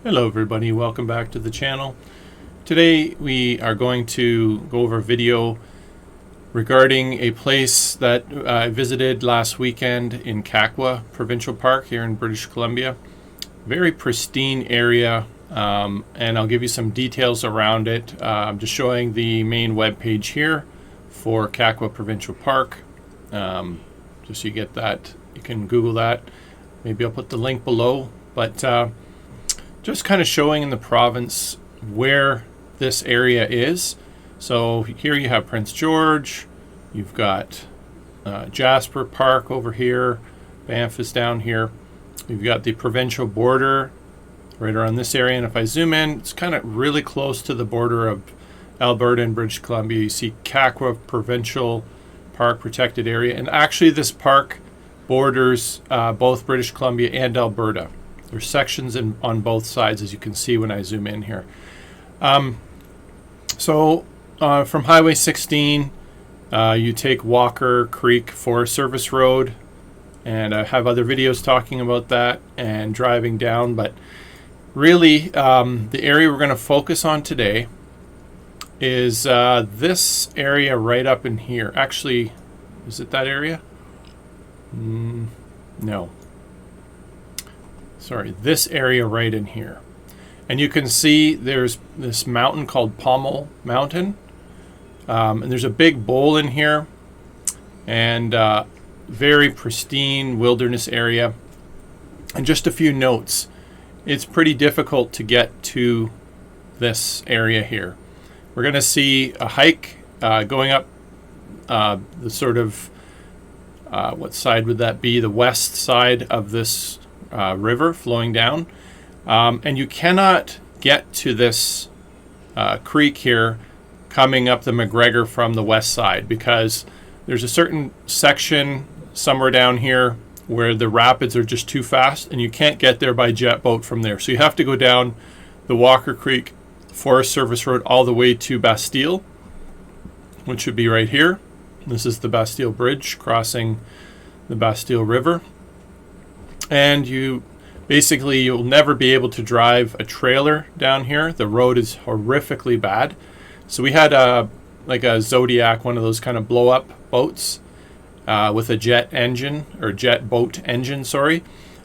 Hello everybody, welcome back to the channel. Today we are going to go over a video regarding a place that I visited last weekend in Kakwa Provincial Park here in British Columbia. Very pristine area, and I'll give you some details around it. I'm just showing the main web page here for Kakwa Provincial Park. Just so you get that, you can Google that. Maybe I'll put the link below, but just kind of showing in the province where this area is. So here you have Prince George, you've got Jasper Park over here, Banff is down here. You've got the provincial border right around this area, and if I zoom in, it's kind of really close to the border of Alberta and British Columbia. You see Kakwa Provincial Park Protected Area, and actually this park borders both British Columbia and Alberta. There's sections on both sides, as you can see when I zoom in here. So from Highway 16, you take Walker Creek Forest Service Road, and I have other videos talking about that and driving down, but really the area we're going to focus on today is this area right up in here. Actually, is it that area? No. Sorry, this area right in here. And you can see there's this mountain called Pommel Mountain. And there's a big bowl in here. And very pristine wilderness area. And just a few notes. It's pretty difficult to get to this area here. We're going to see a hike going up the sort of, what side would that be? The west side of this river flowing down, and you cannot get to this creek here coming up the McGregor from the west side, because there's a certain section somewhere down here where the rapids are just too fast and you can't get there by jet boat from there. So you have to go down the Walker Creek Forest Service Road all the way to Bastille, which should be right here. This is the Bastille Bridge crossing the Bastille River. And you'll never be able to drive a trailer down here. The road is horrifically bad. So we had like a Zodiac, one of those kind of blow up boats with a jet engine, or jet boat engine, sorry.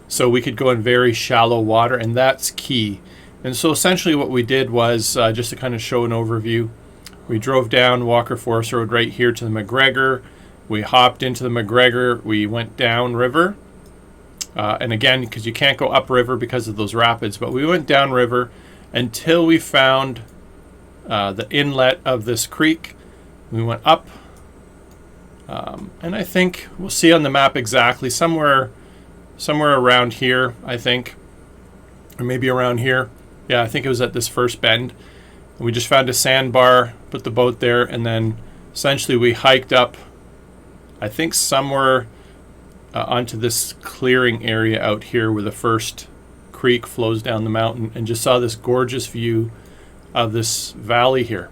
So we could go in very shallow water, and that's key. And so essentially what we did was, just to kind of show an overview, we drove down Walker Forest Road right here to the McGregor. We hopped into the McGregor. We went down river. And again, because you can't go upriver because of those rapids, but we went downriver until we found the inlet of this creek. We went up, and I think we'll see on the map exactly somewhere around here, I think, or maybe around here. Yeah, I think it was at this first bend. And we just found a sandbar, put the boat there, and then essentially we hiked up, I think somewhere onto this clearing area out here where the first creek flows down the mountain, and just saw this gorgeous view of this valley here.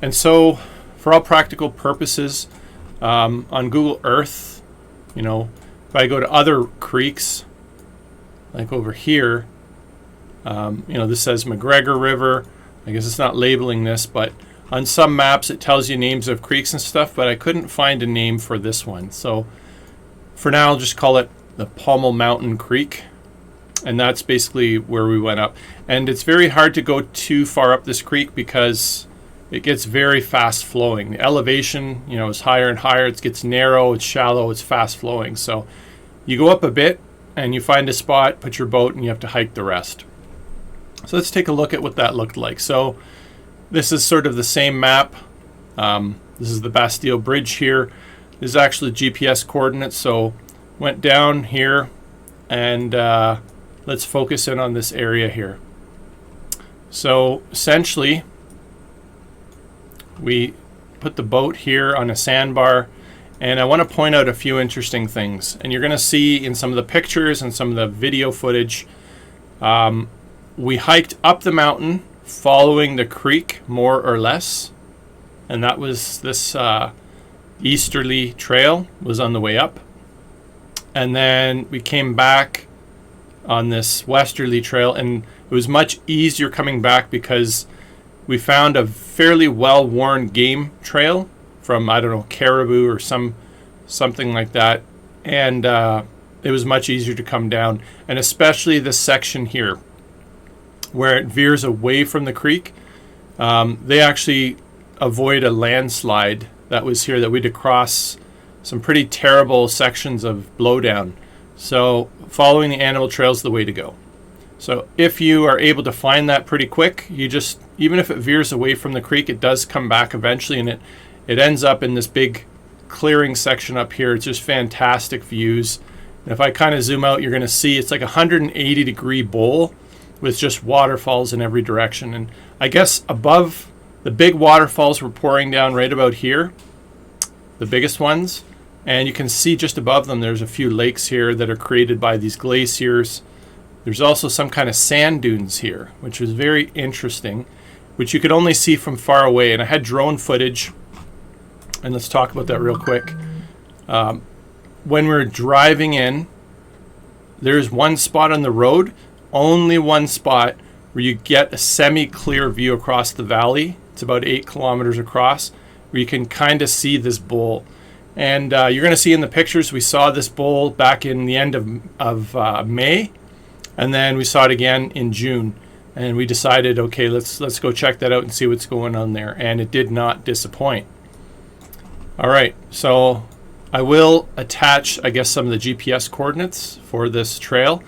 And so for all practical purposes, on Google Earth, if I go to other creeks like over here, this says McGregor River. I guess it's not labeling this, but on some maps it tells you names of creeks and stuff, but I couldn't find a name for this one. So for now, I'll just call it the Pommel Mountain Creek, and that's basically where we went up. And it's very hard to go too far up this creek because it gets very fast flowing. The elevation, is higher and higher. It gets narrow, it's shallow, it's fast flowing. So you go up a bit and you find a spot, put your boat, and you have to hike the rest. So let's take a look at what that looked like. So this is sort of the same map. This is the Bastille Bridge here. This is actually GPS coordinates, so went down here, and let's focus in on this area here. So essentially, we put the boat here on a sandbar, and I want to point out a few interesting things. And you're going to see in some of the pictures and some of the video footage, we hiked up the mountain following the creek more or less, and that was this easterly trail was on the way up. And then we came back on this westerly trail, and it was much easier coming back because we found a fairly well-worn game trail from, I don't know, caribou or something like that, and it was much easier to come down, and especially this section here where it veers away from the creek. They actually avoid a landslide that was here that we had to cross some pretty terrible sections of blowdown. So following the animal trail is the way to go. So if you are able to find that pretty quick, you just, even if it veers away from the creek, it does come back eventually, and it ends up in this big clearing section up here. It's just fantastic views. And if I kind of zoom out, you're going to see it's like a 180-degree bowl with just waterfalls in every direction. And I guess above the big waterfalls were pouring down right about here, the biggest ones. And you can see just above them there's a few lakes here that are created by these glaciers. There's also some kind of sand dunes here, which was very interesting, which you could only see from far away. And I had drone footage, and let's talk about that real quick. When we're driving in, there's one spot on the road, only one spot, where you get a semi-clear view across the valley. It's about 8 kilometers across, where you can kind of see this bowl. And you're going to see in the pictures, we saw this bowl back in the end of May, and then we saw it again in June. And we decided, okay, let's go check that out and see what's going on there. And it did not disappoint. All right, so I will attach, I guess, some of the GPS coordinates for this trail,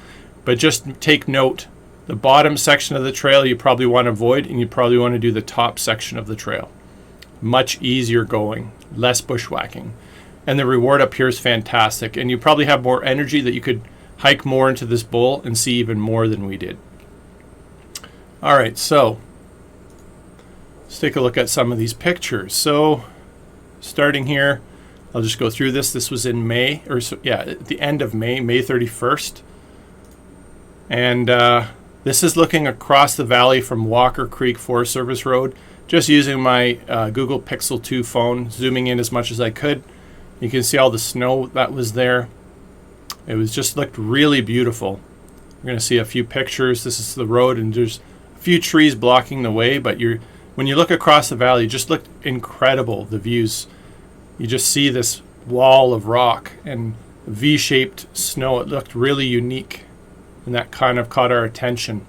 but just take note, the bottom section of the trail you probably want to avoid, and you probably want to do the top section of the trail. Much easier going, less bushwhacking. And the reward up here is fantastic, and you probably have more energy that you could hike more into this bowl and see even more than we did. All right, so let's take a look at some of these pictures. So starting here, I'll just go through this. This was in May, or so, yeah, at the end of May, May 31st. And this is looking across the valley from Walker Creek Forest Service Road, just using my Google Pixel 2 phone, zooming in as much as I could. You can see all the snow that was there. It was just looked really beautiful. You're going to see a few pictures. This is the road, and there's a few trees blocking the way, but when you look across the valley, it just looked incredible, the views. You just see this wall of rock and V-shaped snow. It looked really unique, and that kind of caught our attention.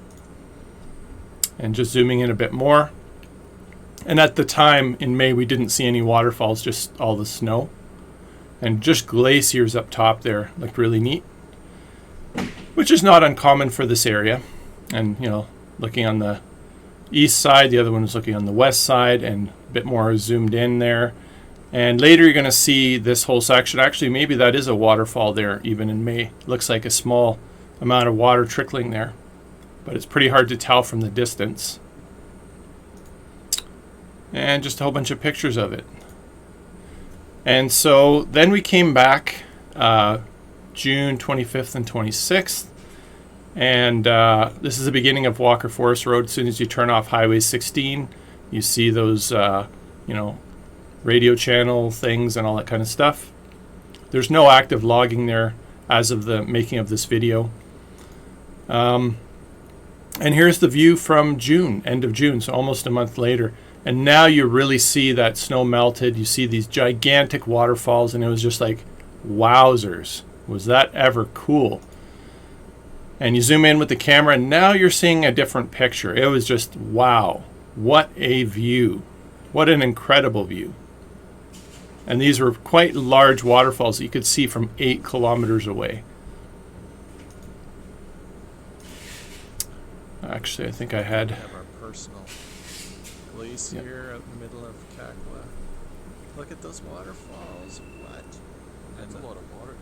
And just zooming in a bit more. And at the time in May, we didn't see any waterfalls, just all the snow. And just glaciers up top there looked really neat, which is not uncommon for this area. And, you know, looking on the east side, the other one was looking on the west side, and a bit more zoomed in there. And later you're going to see this whole section. Actually, maybe that is a waterfall there, even in May. Looks like a small amount of water trickling there, but it's pretty hard to tell from the distance. And just a whole bunch of pictures of it. And so then we came back June 25th and 26th. And this is the beginning of Walker Forest Road. As soon as you turn off Highway 16, you see those, radio channel things and all that kind of stuff. There's no active logging there as of the making of this video. And here's the view from June, end of June, so almost a month later. And now you really see that snow melted. You see these gigantic waterfalls, and it was just like, wowzers, was that ever cool? And you zoom in with the camera, and now you're seeing a different picture. It was just, wow, what a view. What an incredible view. And these were quite large waterfalls that you could see from 8 kilometers away. Actually, I think I had... We have our personal glacier out in the middle of Kakwa. Look at those waterfalls. What? That's a lot of water.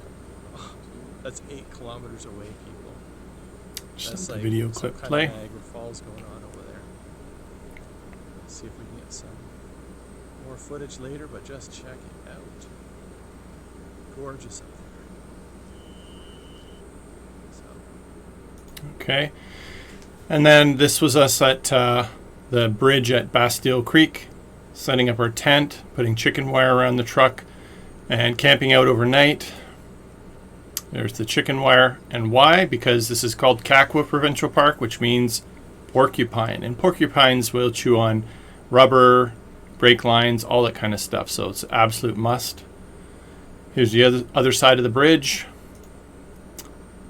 Oh, that's 8 kilometers away, people. Just That's let the video some clip kind play. of Niagara Falls going on over there. Let's see if we can get some more footage later, but just check it out. Gorgeous up there. So. Okay. And then this was us at the bridge at Bastille Creek, setting up our tent, putting chicken wire around the truck, and camping out overnight. There's the chicken wire. And why? Because this is called Kakwa Provincial Park, which means porcupine. And porcupines will chew on rubber, brake lines, all that kind of stuff. So it's an absolute must. Here's the other side of the bridge.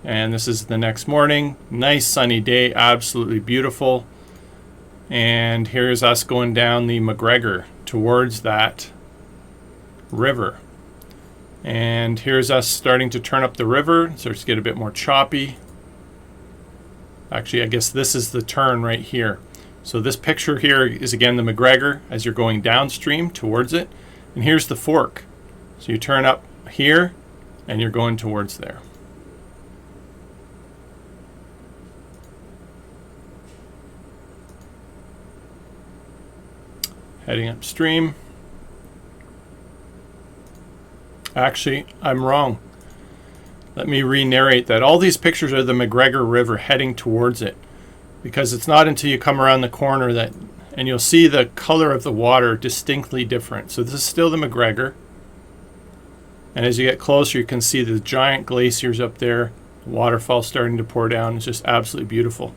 And this is the next morning. Nice sunny day, absolutely beautiful. And here's us going down the McGregor towards that river. And here's us starting to turn up the river. It starts to get a bit more choppy. Actually, I guess this is the turn right here. So this picture here is again the McGregor as you're going downstream towards it. And here's the fork. So you turn up here and you're going towards there. Heading upstream. Actually, I'm wrong. Let me re-narrate that. All these pictures are the McGregor River heading towards it, because it's not until you come around the corner that, and you'll see the color of the water distinctly different. So this is still the McGregor. And as you get closer, you can see the giant glaciers up there, waterfall starting to pour down. It's just absolutely beautiful.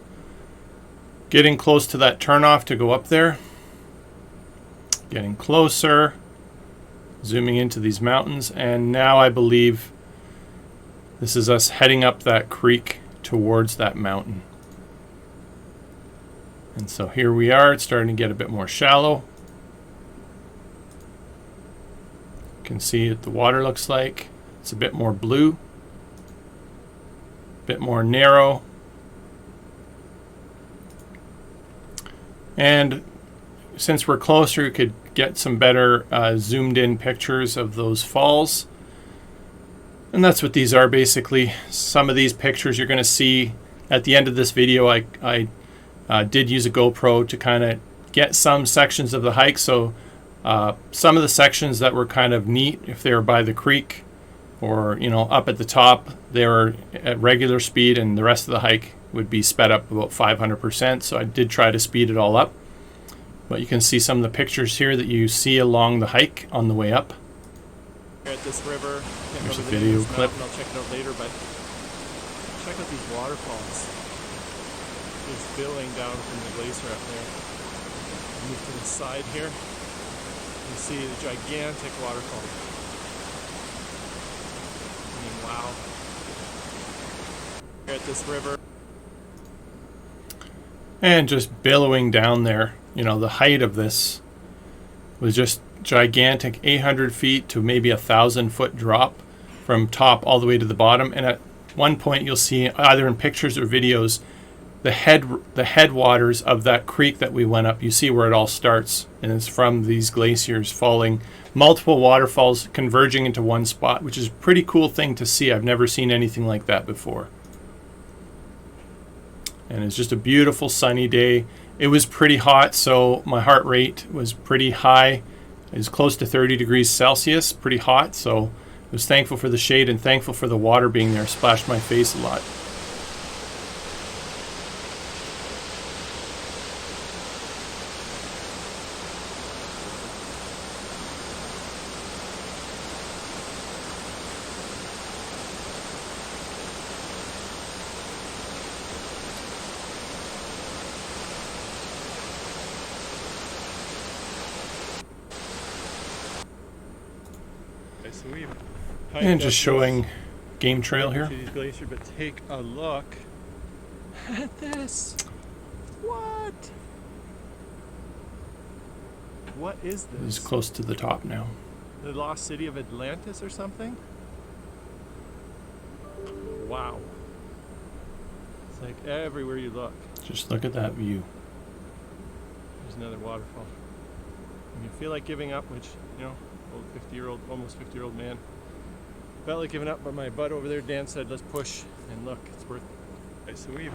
Getting close to that turnoff to go up there. Getting closer. Zooming into these mountains, and now I believe this is us heading up that creek towards that mountain. And so here we are. It's starting to get a bit more shallow. You can see what the water looks like. It's a bit more blue, a bit more narrow. And since we're closer, you could get some better zoomed in pictures of those falls. And that's what these are basically. Some of these pictures you're going to see at the end of this video. I did use a GoPro to kind of get some sections of the hike. So some of the sections that were kind of neat, if they were by the creek or up at the top, they were at regular speed, and the rest of the hike would be sped up about 500%. So I did try to speed it all up. But you can see some of the pictures here that you see along the hike on the way up. Here at this river. There's a video clip. I'll check it out later, but check out these waterfalls. It's billowing down from the glacier up there. Move to the side here. You see the gigantic waterfall. I mean, wow. Here at this river. And just billowing down there. The height of this was just gigantic, 800 feet to maybe 1,000-foot drop from top all the way to the bottom. And at one point you'll see, either in pictures or videos, the headwaters of that creek that we went up. You see where it all starts, and it's from these glaciers falling, multiple waterfalls converging into one spot, which is a pretty cool thing to see. I've never seen anything like that before. And it's just a beautiful sunny day. It was pretty hot, so my heart rate was pretty high. It was close to 30 degrees Celsius, pretty hot. So I was thankful for the shade and thankful for the water being there. Splashed my face a lot. So we've And just showing game trail here. these glaciers, but take a look at this. What? What is this? This is close to the top now. The lost city of Atlantis or something? Wow. It's like everywhere you look. Just look at that view. There's another waterfall. When you feel like giving up, which, old 50-year-old, almost 50-year-old man, felt like giving up, but my bud over there, Dan, said, let's push, and look, it's worth it. So we've...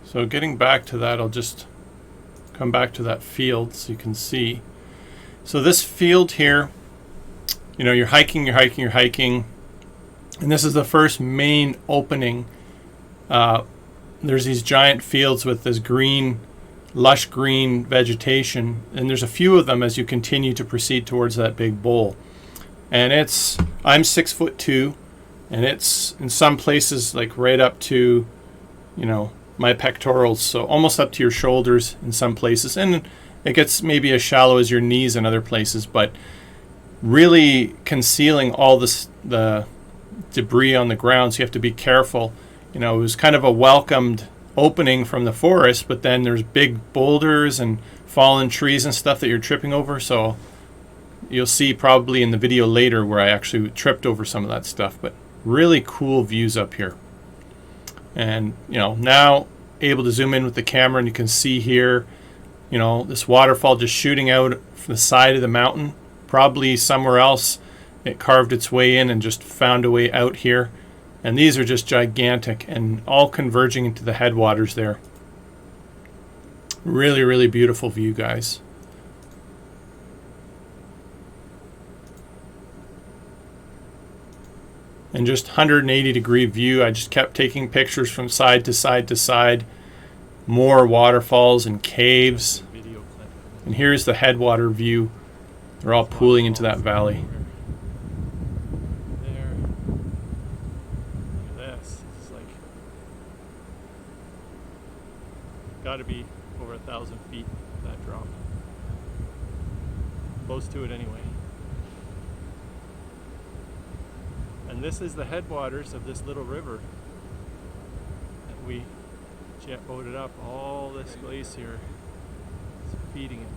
So getting back to that, I'll just come back to that field so you can see. So this field here, you're hiking, and this is the first main opening. There's these giant fields with this green, lush green vegetation, and there's a few of them as you continue to proceed towards that big bowl. And I'm 6'2", And it's in some places like right up to, you know, my pectorals, so almost up to your shoulders in some places, and it gets maybe as shallow as your knees in other places, but really concealing all the debris on the ground, so you have to be careful. You know, it was kind of a welcomed opening from the forest, but then there's big boulders and fallen trees and stuff that you're tripping over, so you'll see probably in the video later where I actually tripped over some of that stuff. But really cool views up here. And you know, now able to zoom in with the camera, and you can see here, you know, this waterfall just shooting out from the side of the mountain. Probably somewhere else it carved its way in and just found a way out here. And these are just gigantic and all converging into the headwaters there. Really, really beautiful view, guys. And just 180-degree view. I just kept taking pictures from side to side to side. More waterfalls and caves. And here's the headwater view. They're all pooling into that valley. There. Look at this. It's like got to be over 1,000 feet, that drop. Close to it anyway. And this is the headwaters of this little river that we jetboated up. All this glacier is feeding it.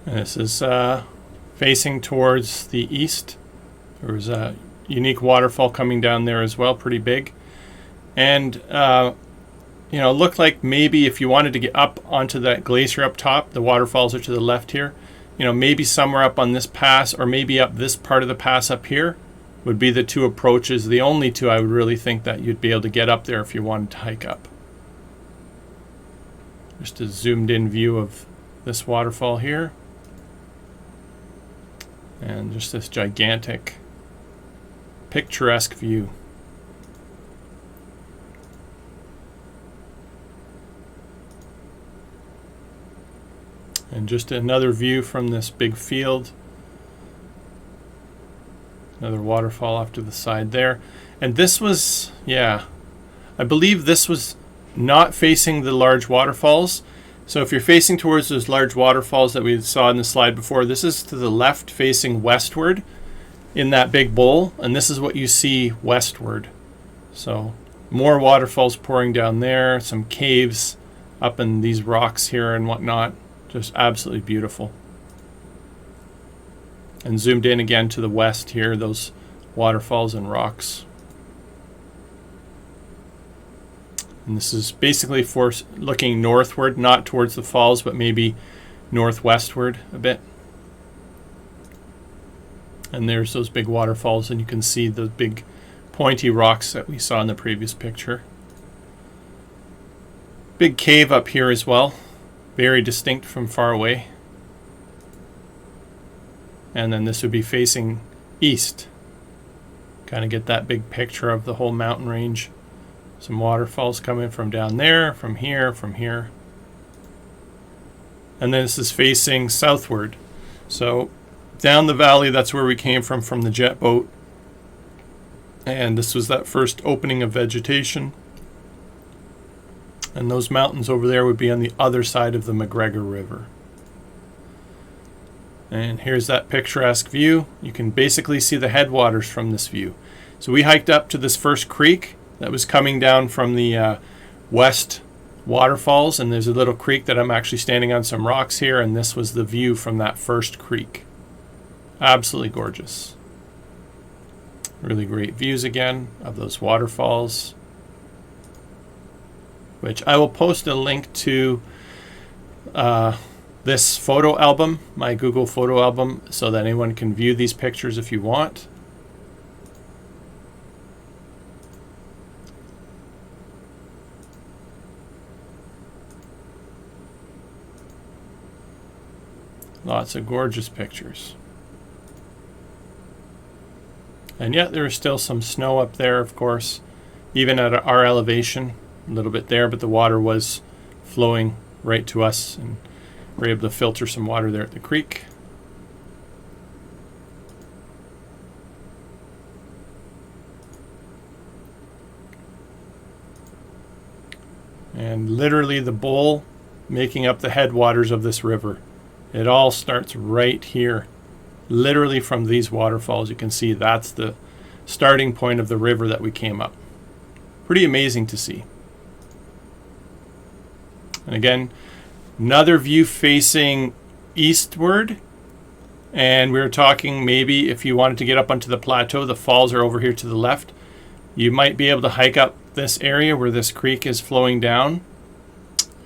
And this is facing towards the east. There was a unique waterfall coming down there as well, pretty big. And you know, it looked like maybe if you wanted to get up onto that glacier up top, the waterfalls are to the left here. You know, maybe somewhere up on this pass, or maybe up this part of the pass up here, would be the two approaches, the only two I would really think that you'd be able to get up there if you wanted to hike up. Just a zoomed in view of this waterfall here. And just this gigantic, picturesque view. And just another view from this big field. Another waterfall off to the side there. And this was, yeah, I believe this was not facing the large waterfalls. So if you're facing towards those large waterfalls that we saw in the slide before, this is to the left facing westward in that big bowl. And this is what you see westward. So more waterfalls pouring down there, some caves up in these rocks here and whatnot. Just absolutely beautiful. And zoomed in again to the west here, those waterfalls and rocks. And this is basically for looking northward, not towards the falls, but maybe northwestward a bit. And there's those big waterfalls, and you can see the big pointy rocks that we saw in the previous picture. Big cave up here as well. Very distinct from far away. And then this would be facing east. Kind of get that big picture of the whole mountain range. Some waterfalls coming from down there, from here, from here. And then this is facing southward. So down the valley, that's where we came from the jet boat. And this was that first opening of vegetation. And those mountains over there would be on the other side of the McGregor River. And here's that picturesque view. You can basically see the headwaters from this view. So we hiked up to this first creek that was coming down from the west waterfalls. And there's a little creek that I'm actually standing on some rocks here. And this was the view from that first creek. Absolutely gorgeous. Really great views again of those waterfalls, which I will post a link to this photo album, my Google photo album, so that anyone can view these pictures if you want. Lots of gorgeous pictures. And yet there is still some snow up there, of course, even at our elevation. A little bit there, but the water was flowing right to us, and we're able to filter some water there at the creek. and literally the bowl making up the headwaters of this river. It all starts right here, literally from these waterfalls. You can see that's the starting point of the river that we came up. Pretty amazing to see. And again, another view facing eastward. And we were talking maybe if you wanted to get up onto the plateau, the falls are over here to the left. You might be able to hike up this area where this creek is flowing down.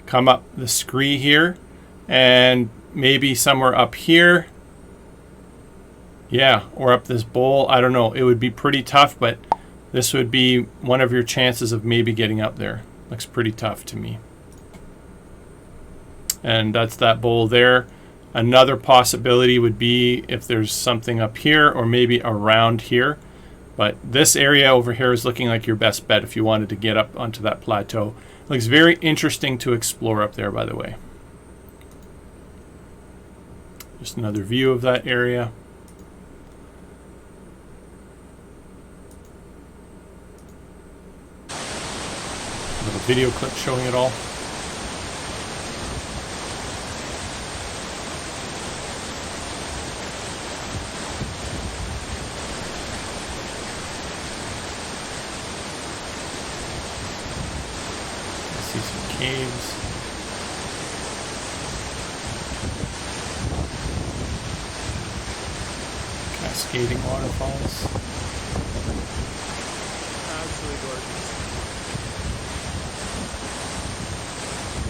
Come up the scree here and maybe somewhere up here. Yeah, or up this bowl. I don't know. It would be pretty tough, but this would be one of your chances of maybe getting up there. Looks pretty tough to me. And that's that bowl there. Another possibility would be if there's something up here or maybe around here. But this area over here is looking like your best bet if you wanted to get up onto that plateau. It looks very interesting to explore up there, by the way. Just another view of that area. A little video clip showing it all. See some caves. Cascading waterfalls. Absolutely gorgeous.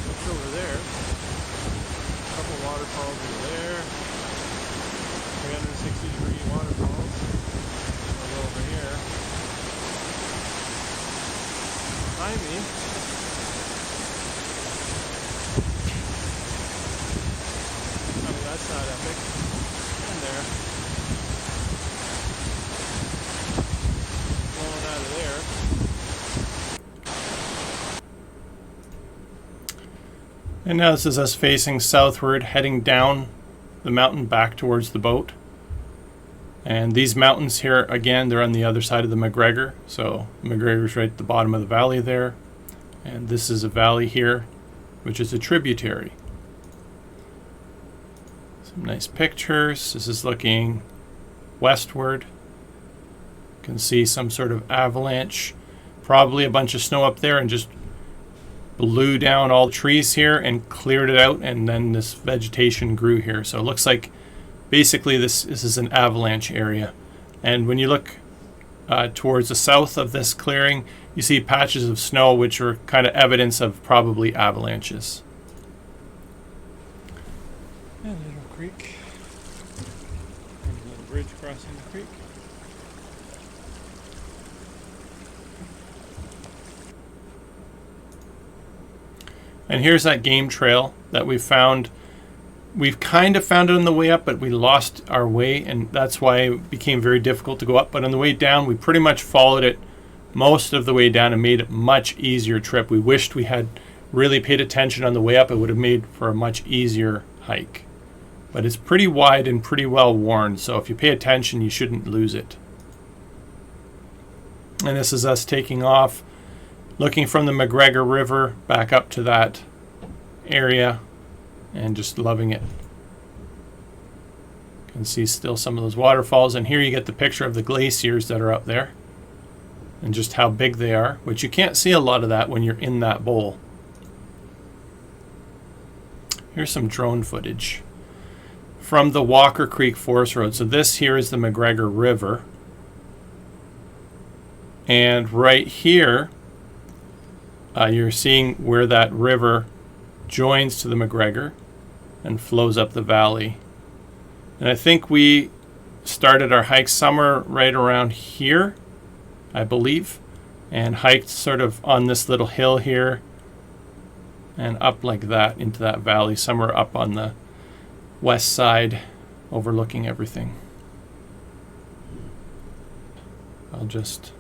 Look over there. A couple waterfalls over there. 360-degree waterfalls. I'll go over here. Behind me. I mean, that's not epic. And there. Blowing out of there. And now this is us facing southward, heading down the mountain back towards the boat. And these mountains here, again, they're on the other side of the McGregor. So McGregor's right at the bottom of the valley there. And this is a valley here, which is a tributary. Some nice pictures. This is looking westward. You can see some sort of avalanche. Probably a bunch of snow up there and just blew down all the trees here and cleared it out, and then this vegetation grew here. So it looks like basically this is an avalanche area. And when you look towards the south of this clearing, you see patches of snow, which are kind of evidence of probably avalanches. And a little creek. And a little bridge crossing the creek. And here's that game trail that we found. We've kind of found it on the way up, but we lost our way, and that's why it became very difficult to go up. But on the way down, we pretty much followed it most of the way down and made it a much easier trip. We wished we had really paid attention on the way up. It would have made for a much easier hike. But it's pretty wide and pretty well worn, so if you pay attention, you shouldn't lose it. And this is us taking off, looking from the McGregor River back up to that area and just loving it. You can see still some of those waterfalls, and here you get the picture of the glaciers that are up there and just how big they are, which you can't see a lot of that when you're in that bowl. Here's some drone footage from the Walker Creek Forest Road. So this here is the McGregor River, and right here you're seeing where that river joins to the McGregor and flows up the valley. And I think we started our hike somewhere right around here, I believe, and hiked sort of on this little hill here and up like that into that valley, somewhere up on the west side overlooking everything. I'll just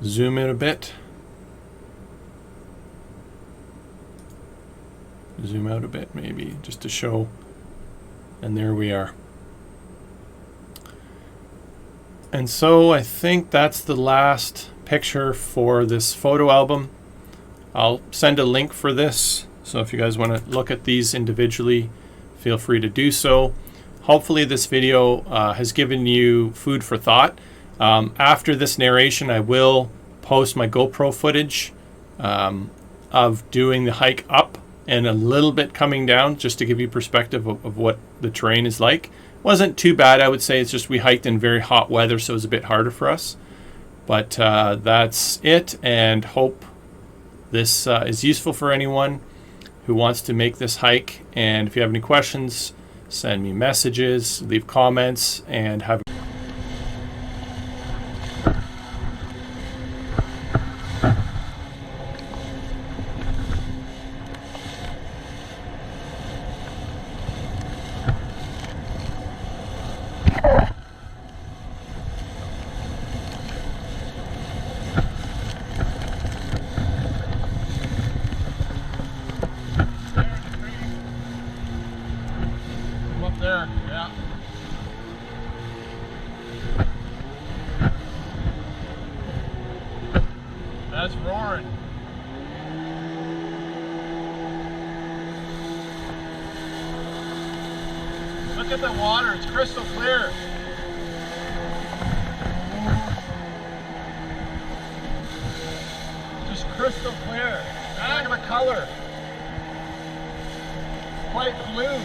zoom in a bit. Zoom out a bit maybe just to show, and there we are. And so I think that's the last picture for this photo album. I'll send a link for this, so if you guys want to look at these individually, feel free to do so. Hopefully this video has given you food for thought. After this narration, I will post my GoPro footage of doing the hike up and a little bit coming down, just to give you perspective of what the terrain is like. Wasn't too bad, I would say. It's just we hiked in very hot weather, so it was a bit harder for us. But that's it, and hope this is useful for anyone who wants to make this hike. And if you have any questions, send me messages, leave comments, and have there, yeah. That's roaring. Look at the water, it's crystal clear. Just crystal clear. Look at the color. Quite blue.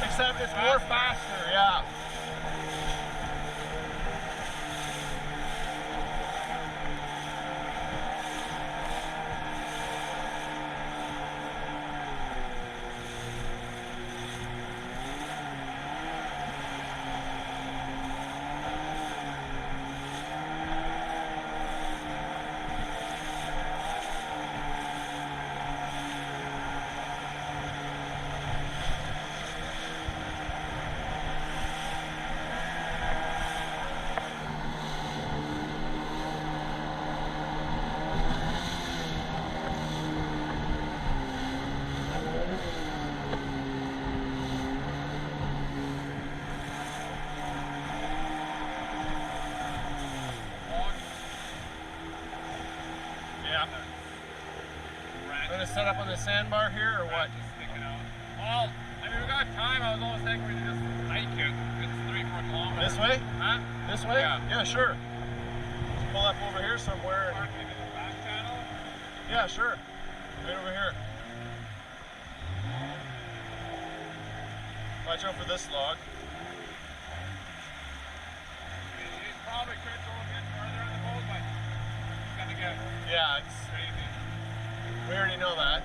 Except it's more faster, yeah. Gonna set up on the sandbar here or what? Just sticking out. Well, I mean, we got time. I was almost thinking we could just hike it. It's 3-4 kilometers. This way? Huh? This way? Yeah. Sure. Let's pull up over here somewhere. Park maybe the back channel. Yeah, sure. Right over here. Watch out for this log. It probably could go a bit further on the boat, but it's gonna get It's crazy. we already know that.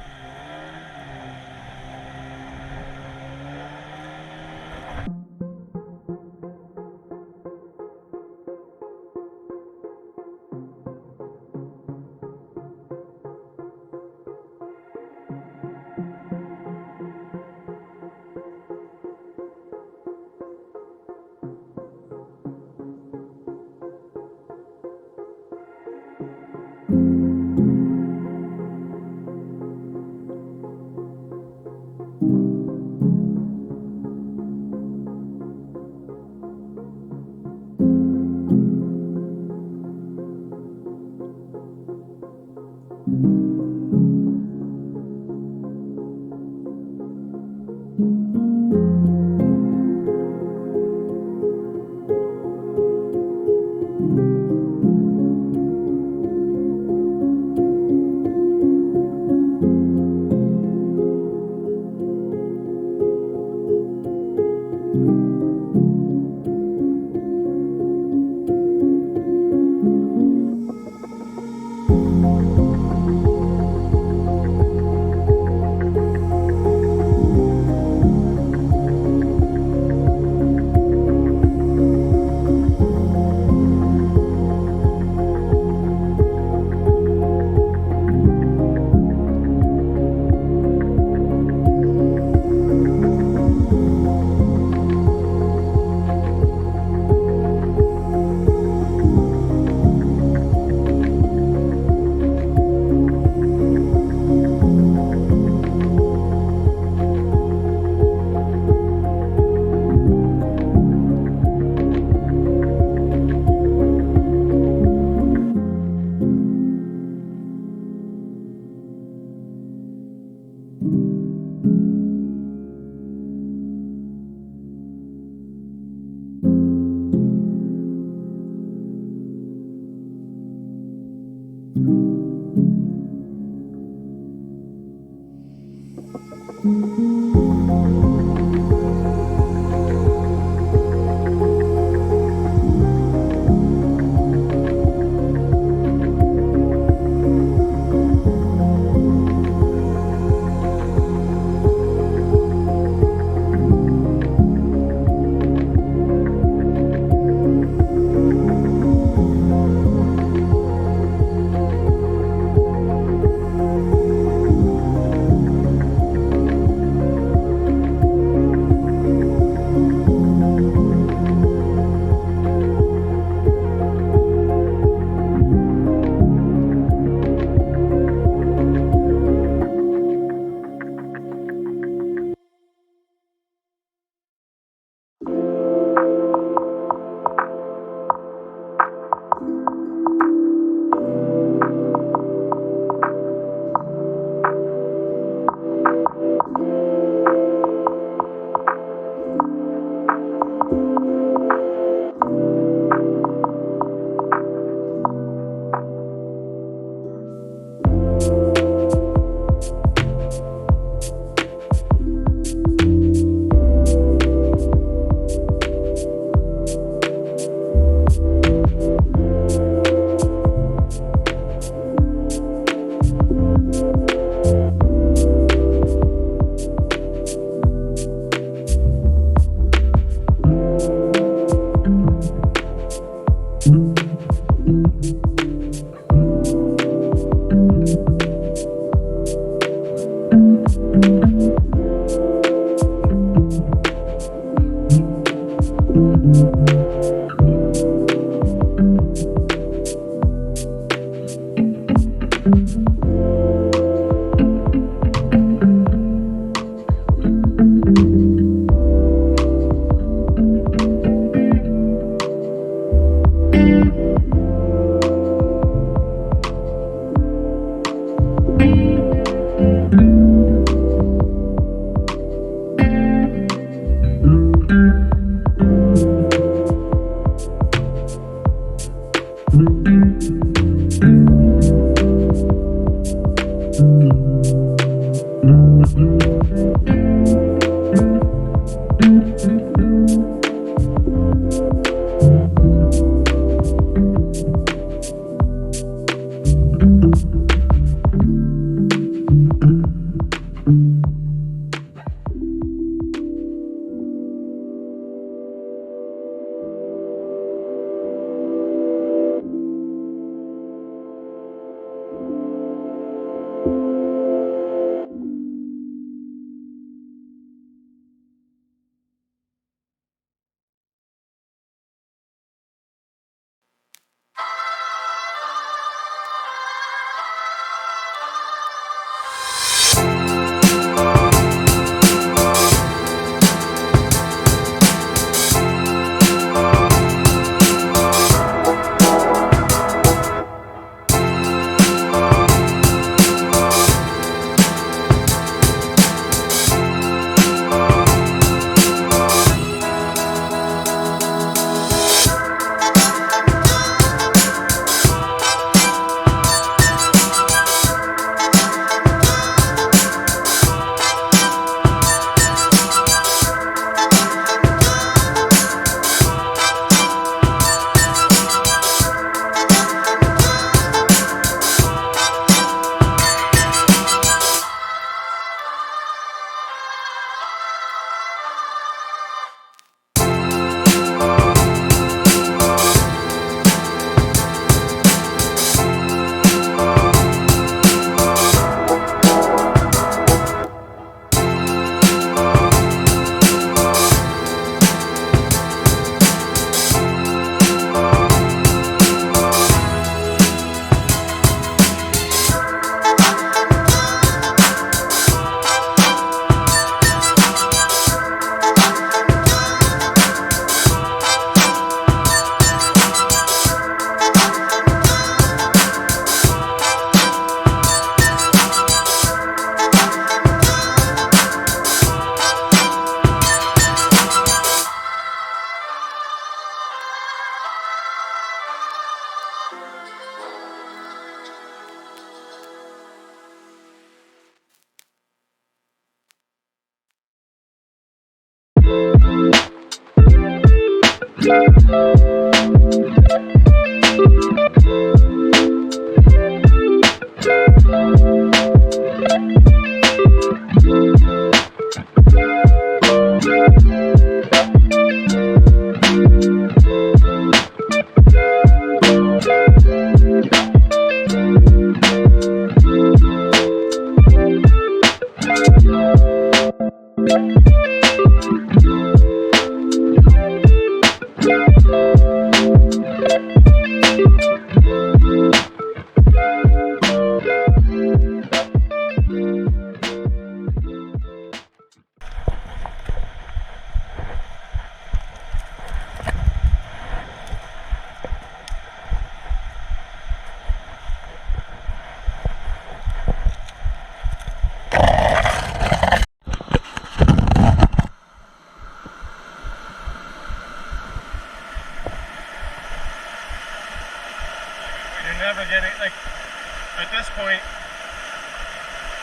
viewpoint.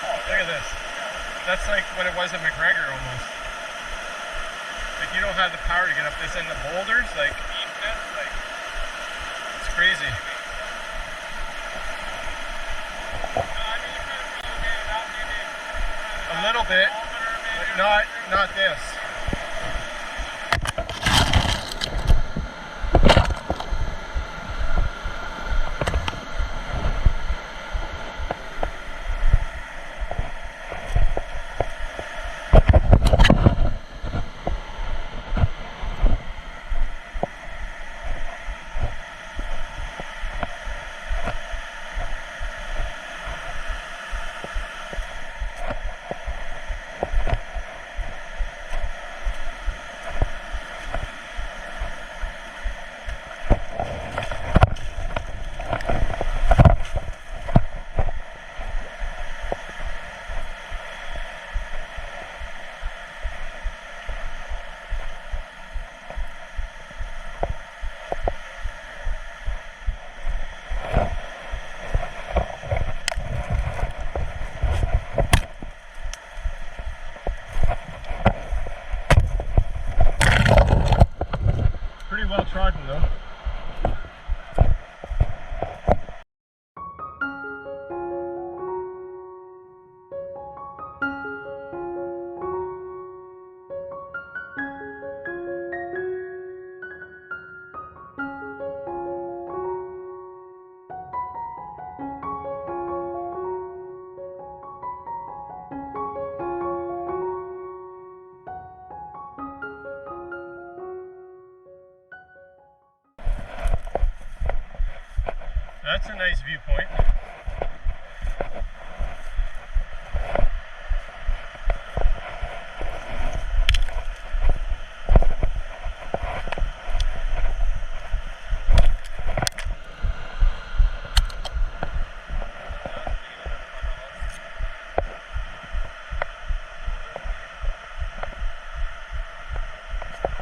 Oh, look at this. That's like what it was at McGregor almost. Like you don't have the power to get up this in the boulders, like it's crazy. A little bit, but not this. Well trodden though. That's a nice viewpoint.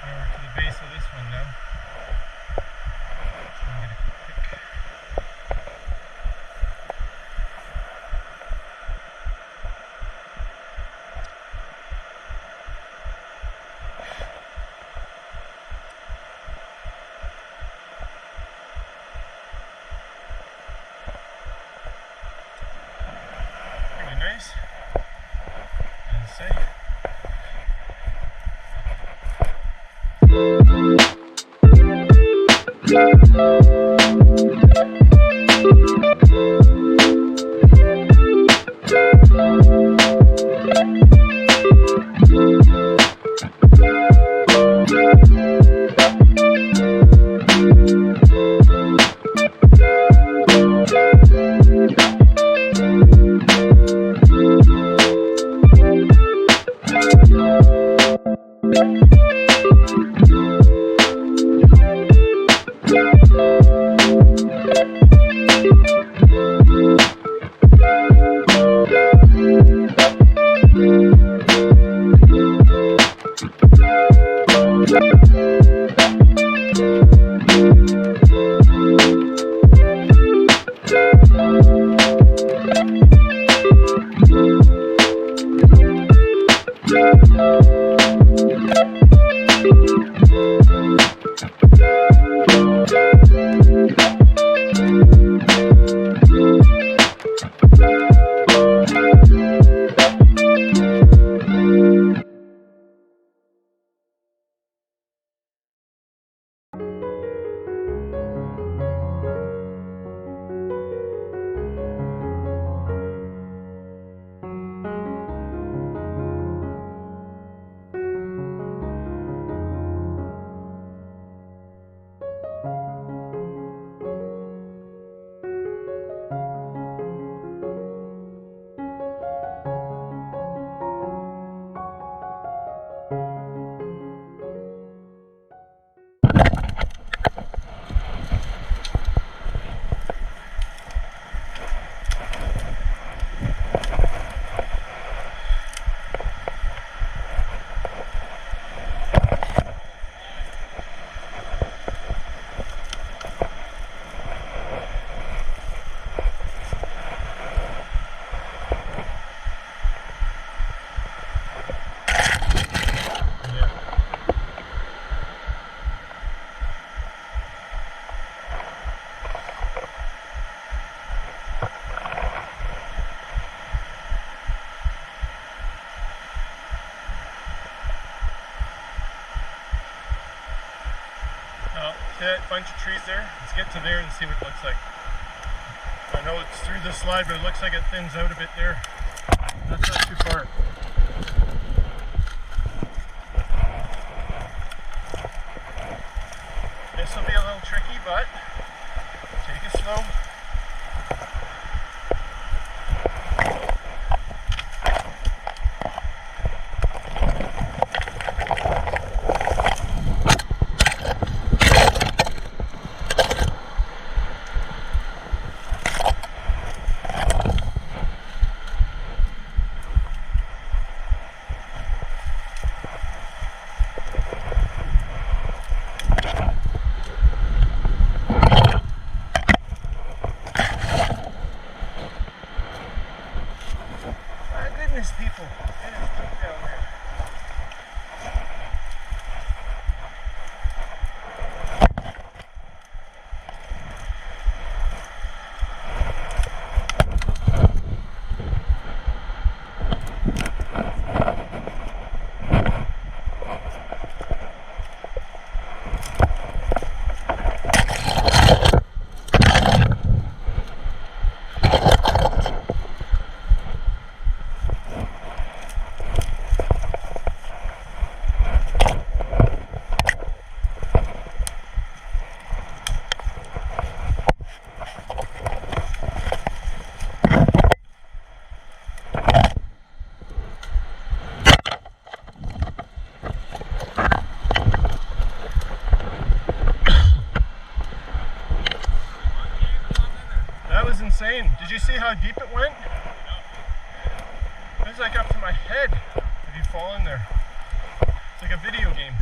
Over to the base of this one now. See that bunch of trees there? Let's get to there and see what it looks like. I know it's through the slide, but it looks like it thins out a bit there. That's not too far. This will be a little tricky, but take it slow. People, it is deep down there. That was insane. Did you see how deep it went? It was like up to my head if you fall in there. It's like a video game.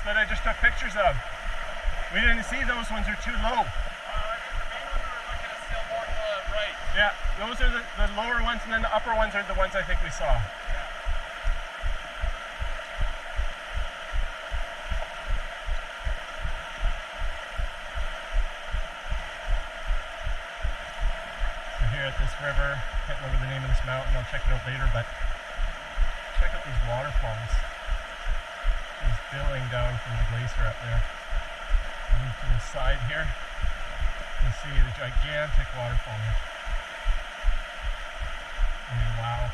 that I just took pictures of. We didn't see those ones, are too low. I think the main ones we were looking at still more to the right. Yeah, those are the lower ones, and then the upper ones are the ones I think we saw. So here at this river, can't remember the name of this mountain, I'll check it out later, but check out these waterfalls. Just billowing down from the glacier up there. And to the side here, you see the gigantic waterfall. I mean, wow.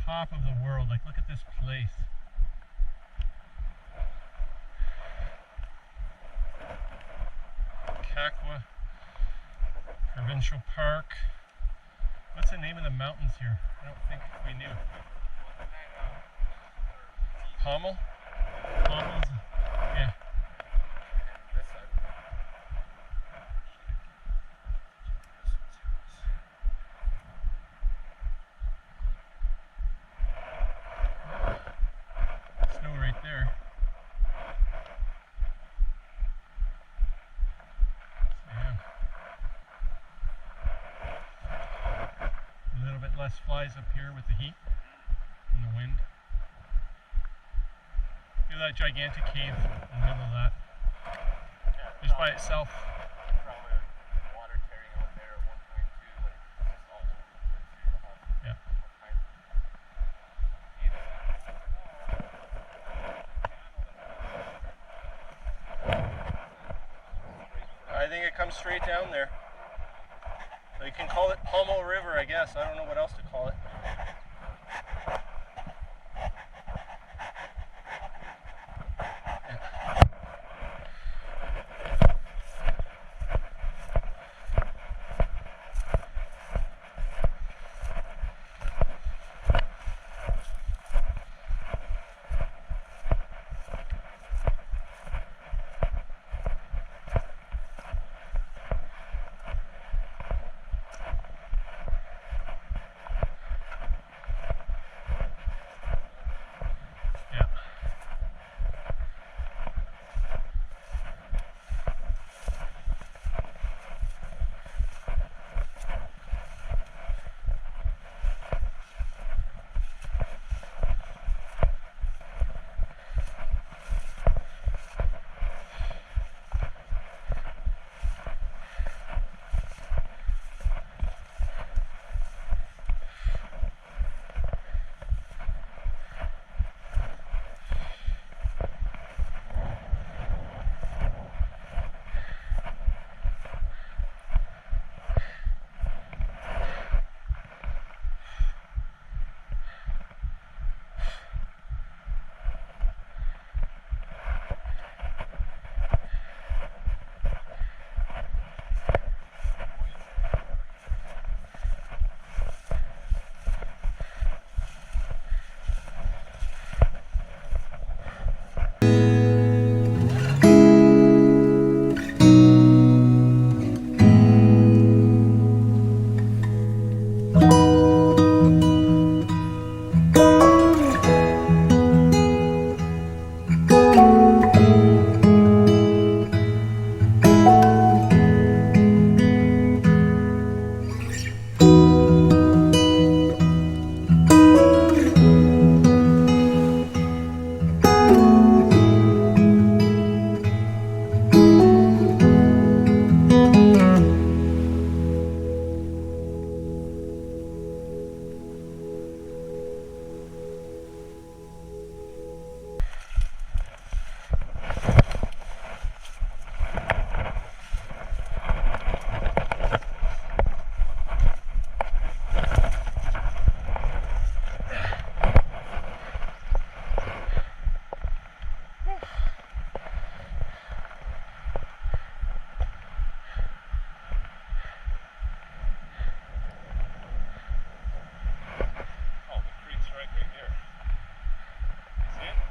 Top of the world. Like, look at this place. Kakwa Provincial Park. What's the name of the mountains here? I don't think we knew. Pommel? Pommel's, yeah. Snow right there. Yeah. A little bit less flies up here with the heat and the wind. Look at that gigantic cave in the middle of that. Just by itself. Probably water tearing out there at 1.2, like just all over the place. You don't have Yeah. I think it comes straight down there. So you can call it Pommel River, I guess. I don't know what else to call it.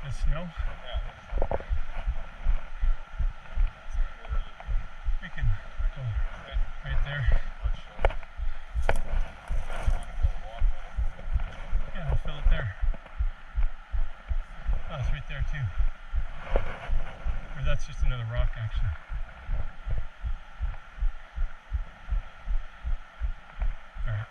Snow? We can go right there. Yeah, we'll fill it there. Oh, it's right there too. Or that's just another rock actually. Alright.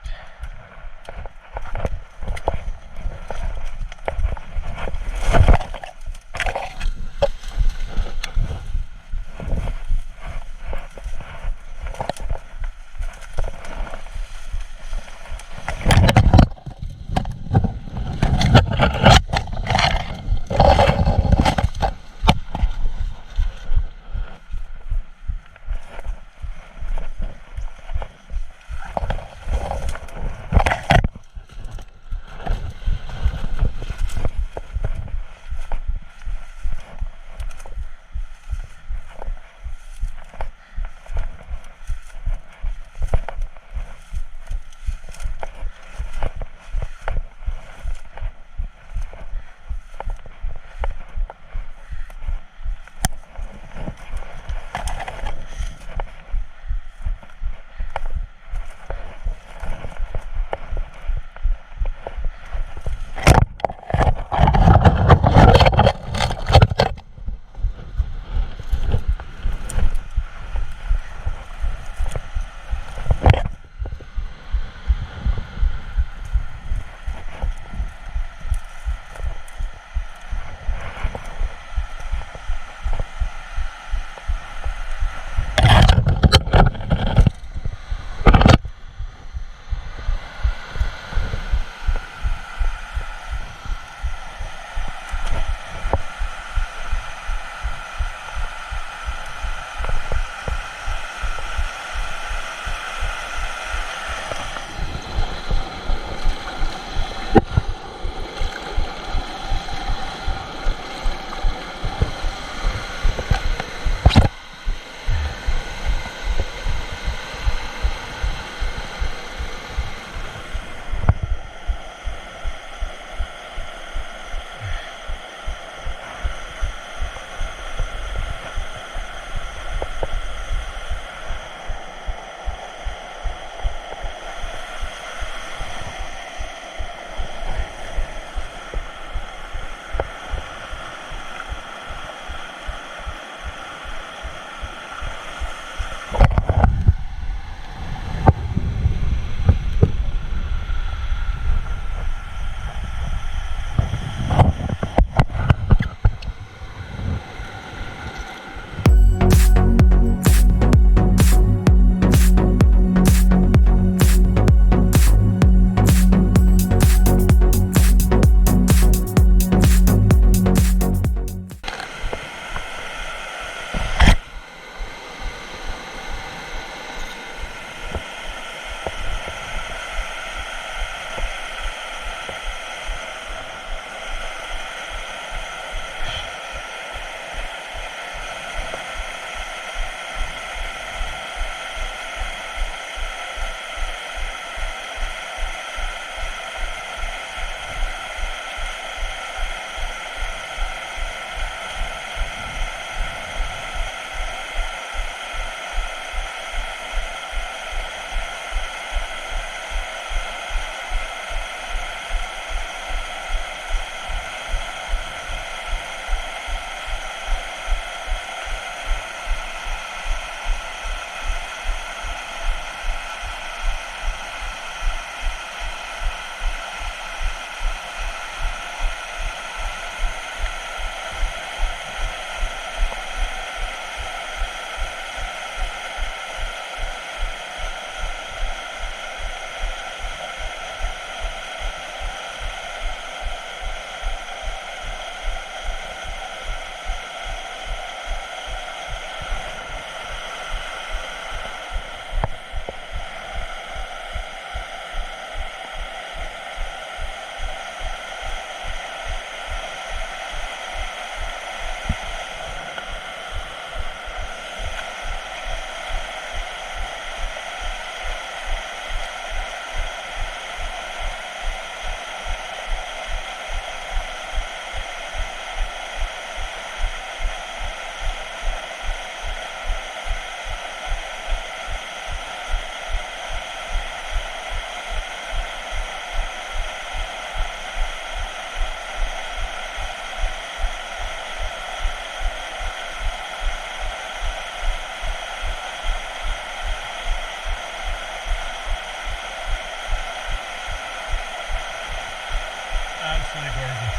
gorgeous.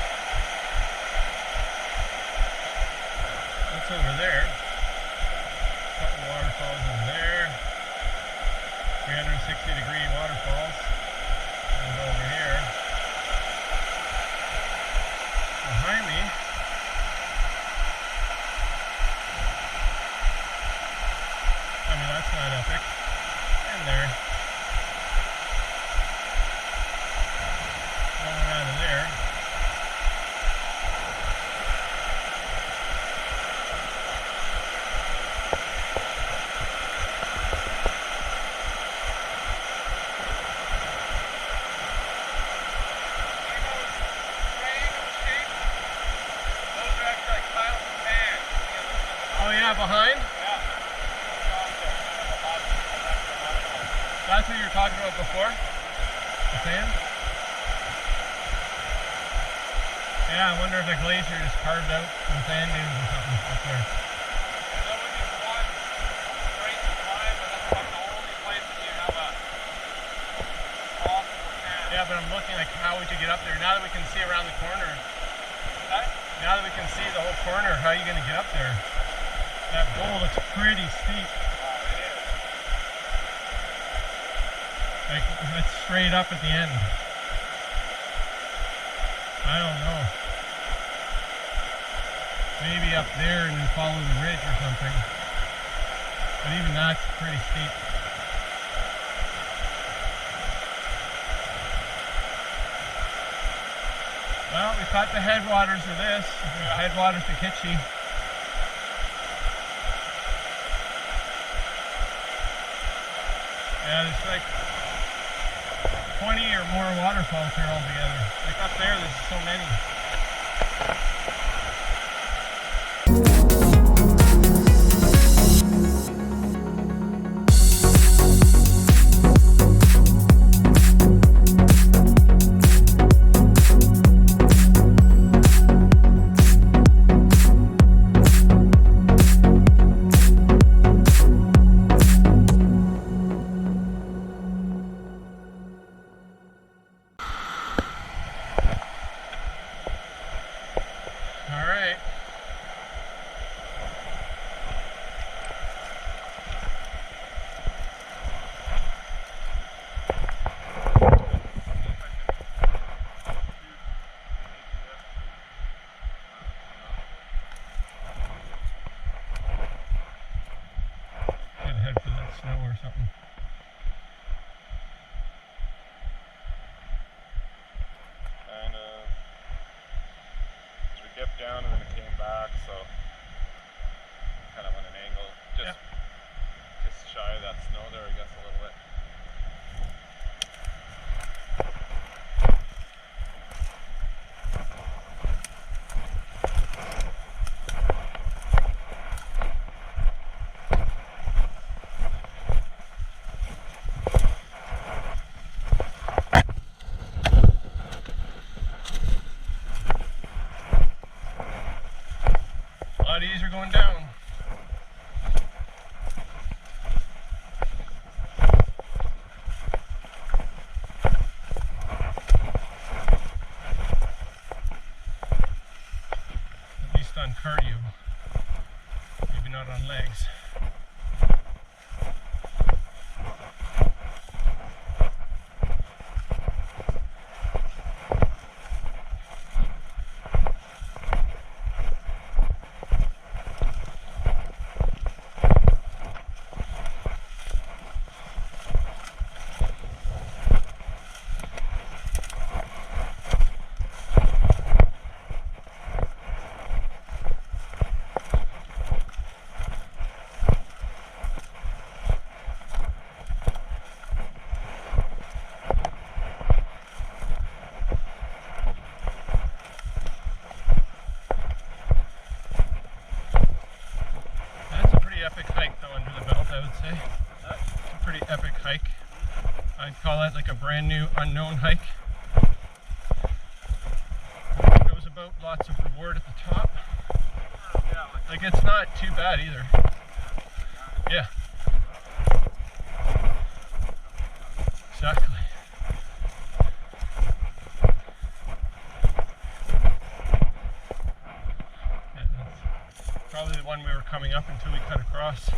That's over there. A couple waterfalls over there. 360-degree waterfalls. And over here. Behind me. I mean, that's not epic. And there. Going out of there. Oh yeah, behind? That's what you were talking about before? The sand? Yeah, I wonder if the glacier just carved out some sand dunes or something up there. That would be one straight line, but that's about the only place that you have a possible chance. Yeah, but I'm looking like how we could get up there. Now that we can see around the corner. Okay? Now that we can see the whole corner, how are you going to get up there? That bowl looks pretty steep. It is. Like, it's straight up at the end. I don't know. Maybe up there and then follow the ridge or something. But even that's pretty steep. Well, we caught the headwaters of this. Headwaters to Kitchie. Yeah, there's like 20 or more waterfalls here altogether. Like up there, there's so many. Down and then it came back, so kind of on an angle, just shy of that snow there, I guess, a little bit. These are going down. At least on cardio, maybe not on legs. Like a brand new unknown hike. It was about lots of reward at the top. Like it's not too bad either. Yeah. Exactly. Probably the one we were coming up until we cut across.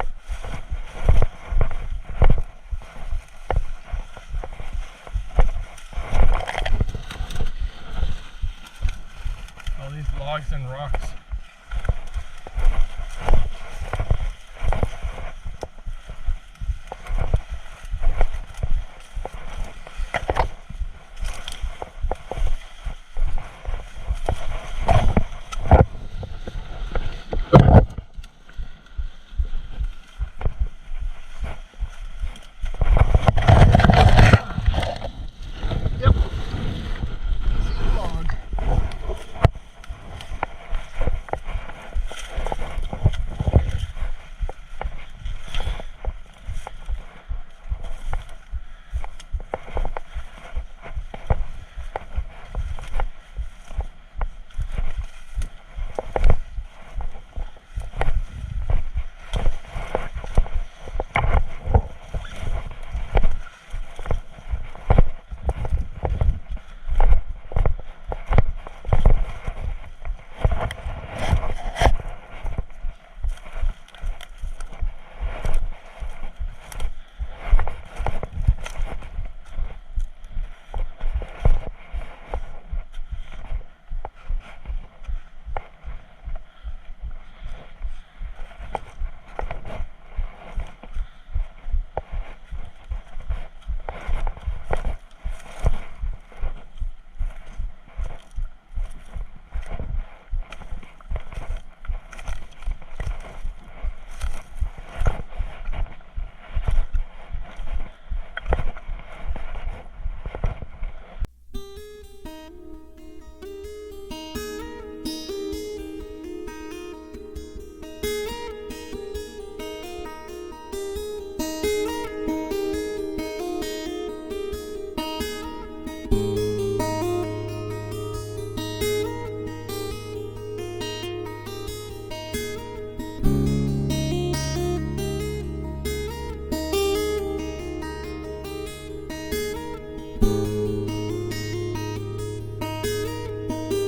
All these logs and rocks.